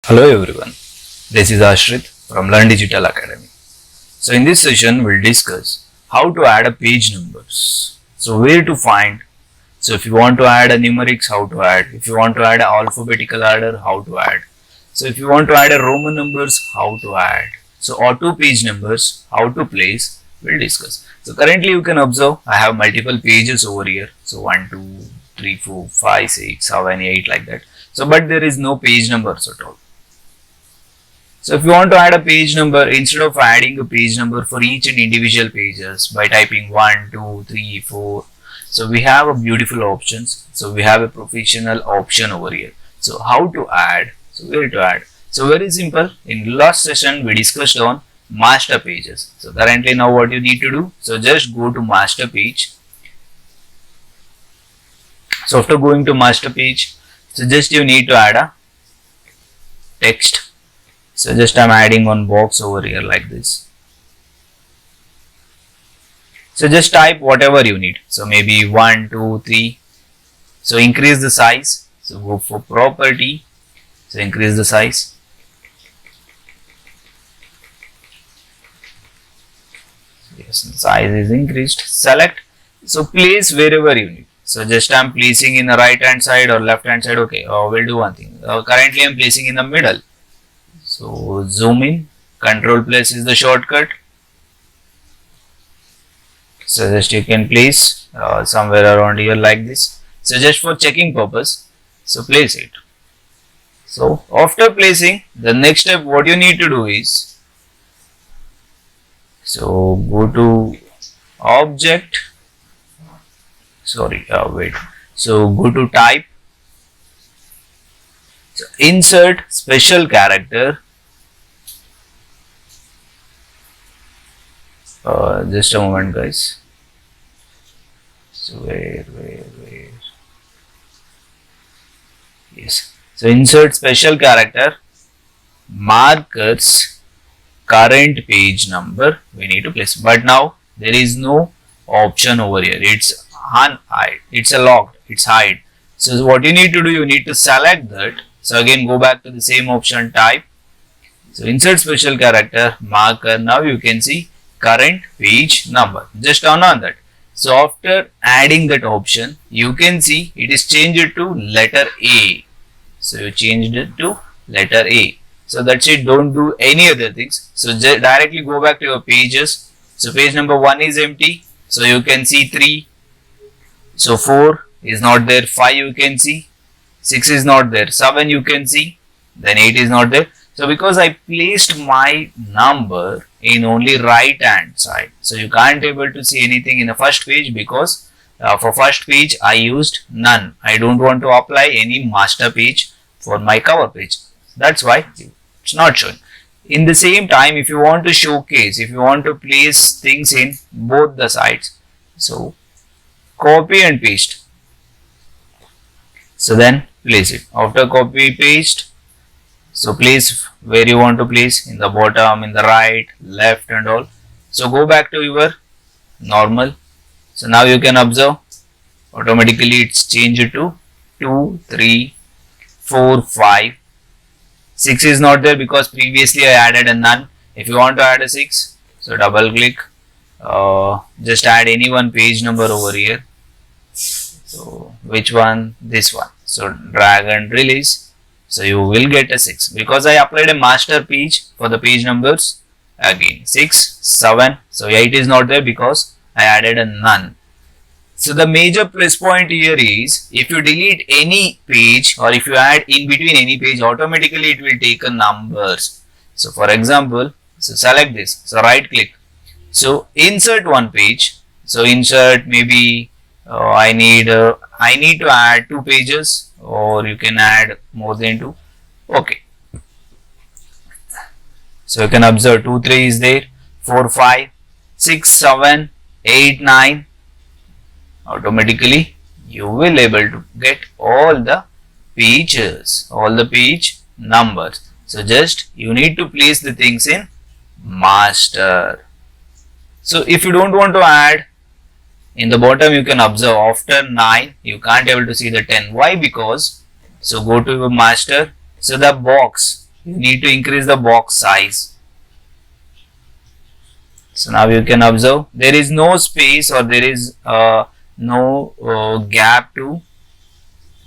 Hello everyone, this is Ashrit from Learn Digital Academy. So in this session we'll discuss how to add a page numbers. So where to find, so if you want to add a numerics, how to add, if you want to add an alphabetical order, how to add, so if you want to add a Roman numbers, how to add, so auto page numbers, how to place, we'll discuss. So currently you can observe I have multiple pages over here, so 1, 2, 3, 4, 5, 6, 7, 8 like that. So but there is no page numbers at all. So if you want to add a page number, instead of adding a page number for each and individual pages by typing 1, 2, 3, 4, so we have a beautiful options. So we have a professional option over here. So how to add, so where to add. So very simple, in last session we discussed on master pages. So currently now what you need to do, so just go to master page. So after going to master page, so just you need to add a text. So just I'm adding one box over here like this. So just type whatever you need. So maybe 1, 2, 3. So increase the size. So go for property. So increase the size. Yes, the size is increased. Select. So place wherever you need. So just I'm placing in the right hand side or left hand side. Okay, we'll do one thing. Currently I'm placing in the middle. So zoom in, control plus is the shortcut. So just you can place somewhere around here like this. So just for checking purpose, so place it. So after placing, the next step what you need to do is, so go to object, so go to type, so insert special character. Just a moment guys. So where, yes. So insert special character, markers, current page number we need to place. But now there is no option over here. It's unhide. It's a locked. It's hide. So what you need to do, you need to select that. So again go back to the same option, type. So insert special character, marker. Now you can see current page number. Just turn on that. So after adding that option, you can see it is changed to letter A. So you changed it to letter A. So that's it. Don't do any other things. So just directly go back to your pages. So page number 1 is empty. So you can see 3. So 4 is not there. 5 you can see. 6 is not there. 7 you can see. Then 8 is not there. So because I placed my number in only right hand side, so you can't able to see anything in the first page because for first page I used none. I don't want to apply any master page for my cover page. That's why it's not showing. In the same time, if you want to showcase, if you want to place things in both the sides, so copy and paste. So then place it. After copy paste, so place where you want to place, in the bottom, in the right, left and all. So go back to your normal. So now you can observe automatically it's changed to 2, 3, 4, 5. 6 is not there because previously I added a none. If you want to add a 6, so double click, just add any one page number over here. So which one? This one. So drag and release. So you will get a 6 because I applied a master page for the page numbers. Again 6, 7. So 8 is not there because I added a none. So the major plus point here is if you delete any page or if you add in between any page, automatically it will take a numbers. So for example, so select this. So right click. So insert one page. So insert maybe I need to add 2 pages. Or you can add more than 2. Okay. So you can observe 2, 3 is there, 4, 5, 6, 7, 8, 9. Automatically you will able to get all the pages, all the page numbers. So just you need to place the things in master. So if you don't want to add, in the bottom you can observe after 9 you can't able to see the 10. Why? Because, so go to your master. So the box you need to increase the box size. So now you can observe there is no space, or there is no gap to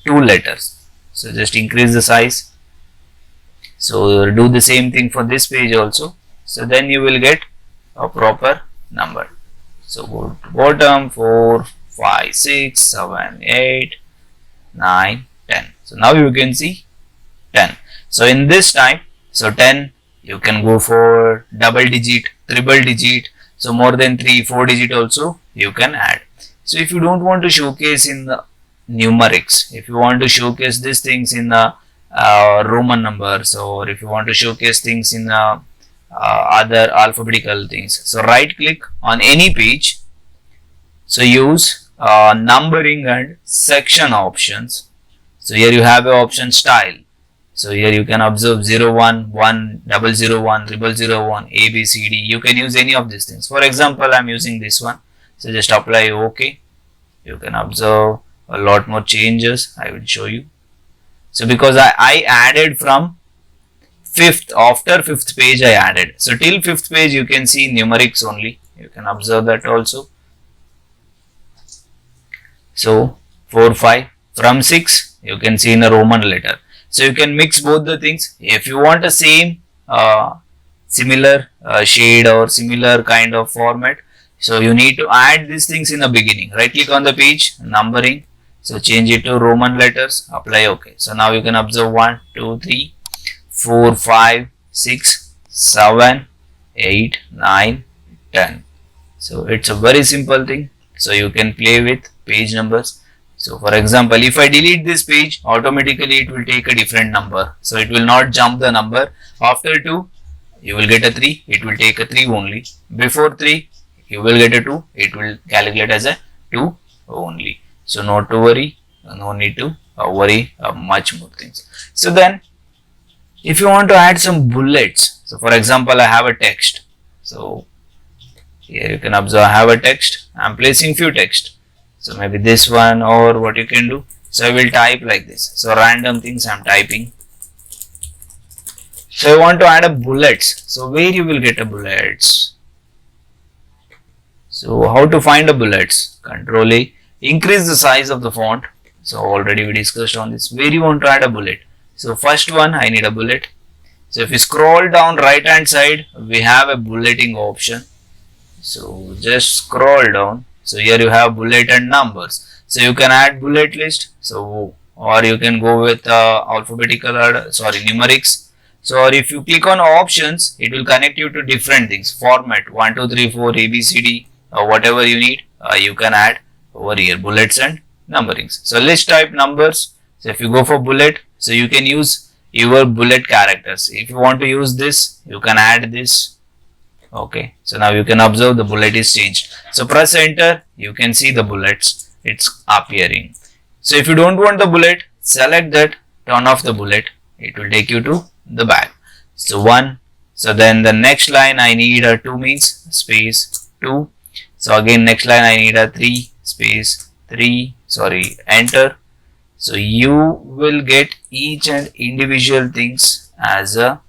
two letters. So just increase the size. So do the same thing for this page also. So then you will get a proper number. So go to bottom, 4, 5, 6, 7, 8, 9, 10. So now you can see 10. So in this time, so 10, you can go for double digit, triple digit. So more than 3, 4 digit also you can add. So if you don't want to showcase in the numerics, if you want to showcase these things in the Roman numbers, or if you want to showcase things in the other alphabetical things, so right click on any page. So use numbering and section options. So here you have a option style. So here you can observe 01, 1, 001, 0001, A, B, C, D. You can use any of these things. For example, I am using this one. So just apply OK. You can observe a lot more changes. I will show you. So because I added from 5th, after 5th page I added. So till 5th page you can see numerics only. You can observe that also. So 4, 5. From 6 you can see in a Roman letter. So you can mix both the things. If you want a same similar shade or similar kind of format, so you need to add these things in the beginning. Right click on the page, numbering. So change it to Roman letters, apply OK. So now you can observe 1, 2, 3, 4, 5, 6, 7, 8, 9, 10. So it's a very simple thing. So you can play with page numbers. So for example, if I delete this page, automatically it will take a different number. So it will not jump the number. After 2, you will get a 3. It will take a 3 only. Before 3, you will get a 2. It will calculate as a 2 only. So not to worry. No need to worry much more things. So then, if you want to add some bullets. So for example, I have a text. So here you can observe I have a text. I am placing few text. So maybe this one, or what you can do. So I will type like this. So random things I am typing. So I want to add a bullets. So where you will get a bullets? So how to find a bullets? Control A. Increase the size of the font. So already we discussed on this. Where you want to add a bullet? So first one, I need a bullet. So if you scroll down right hand side, we have a bulleting option. So just scroll down. So here you have bullet and numbers. So you can add bullet list. So or you can go with alphabetical order, numerics. So or if you click on options, it will connect you to different things. Format 1, 2, 3, 4, A, B, C, D, or whatever you need. You can add over here bullets and numberings. So list type numbers. So if you go for bullet, so you can use your bullet characters. If you want to use this, you can add this. Okay, so now you can observe the bullet is changed. So press enter, you can see the bullets, it's appearing. So if you don't want the bullet, select that, turn off the bullet, it will take you to the back. So 1, so then the next line I need a 2 means space 2. So again next line I need a 3 space 3, enter. So you will get each and individual things as a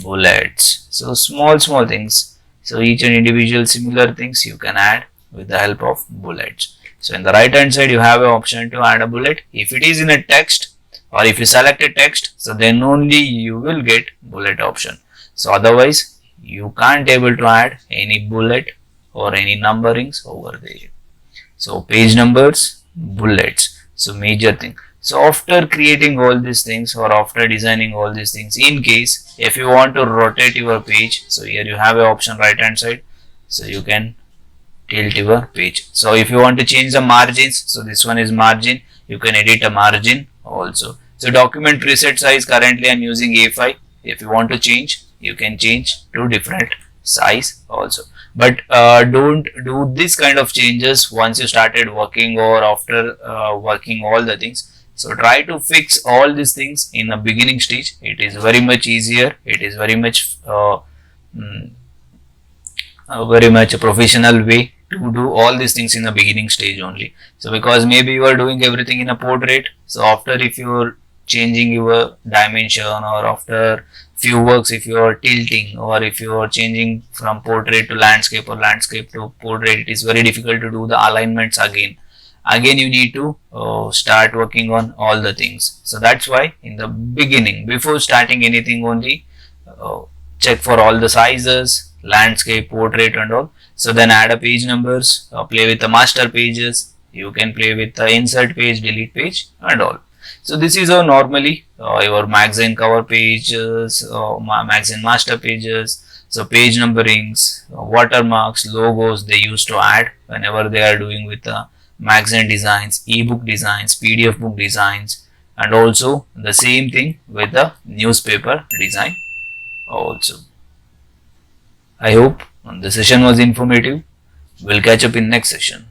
bullets. So small things. So each and individual similar things you can add with the help of bullets. So in the right hand side you have an option to add a bullet. If it is in a text, or if you select a text, so then only you will get bullet option. So otherwise you can't able to add any bullet or any numberings over there. So page numbers, bullets. So major thing. So after creating all these things, or after designing all these things, in case if you want to rotate your page, so here you have an option right hand side. So you can tilt your page. So if you want to change the margins, so this one is margin, you can edit a margin also. So document preset size, currently I am using A5. If you want to change, you can change to different size also. But don't do this kind of changes once you started working or after working all the things. So try to fix all these things in the beginning stage. It is very much easier. It is very much a professional way to do all these things in the beginning stage only. So because maybe you are doing everything in a portrait. So after if you changing your dimension, or after few works if you are tilting, or if you are changing from portrait to landscape or landscape to portrait, it is very difficult to do the alignments again you need to start working on all the things. So that's why in the beginning, before starting anything, only uh, check for all the sizes, landscape, portrait and all. So then add a page numbers, play with the master pages, you can play with the insert page, delete page and all. So this is how normally your magazine cover pages, magazine master pages, so page numberings, watermarks, logos they used to add whenever they are doing with the magazine designs, ebook designs, PDF book designs, and also the same thing with the newspaper design also. I hope the session was informative. We'll catch up in next session.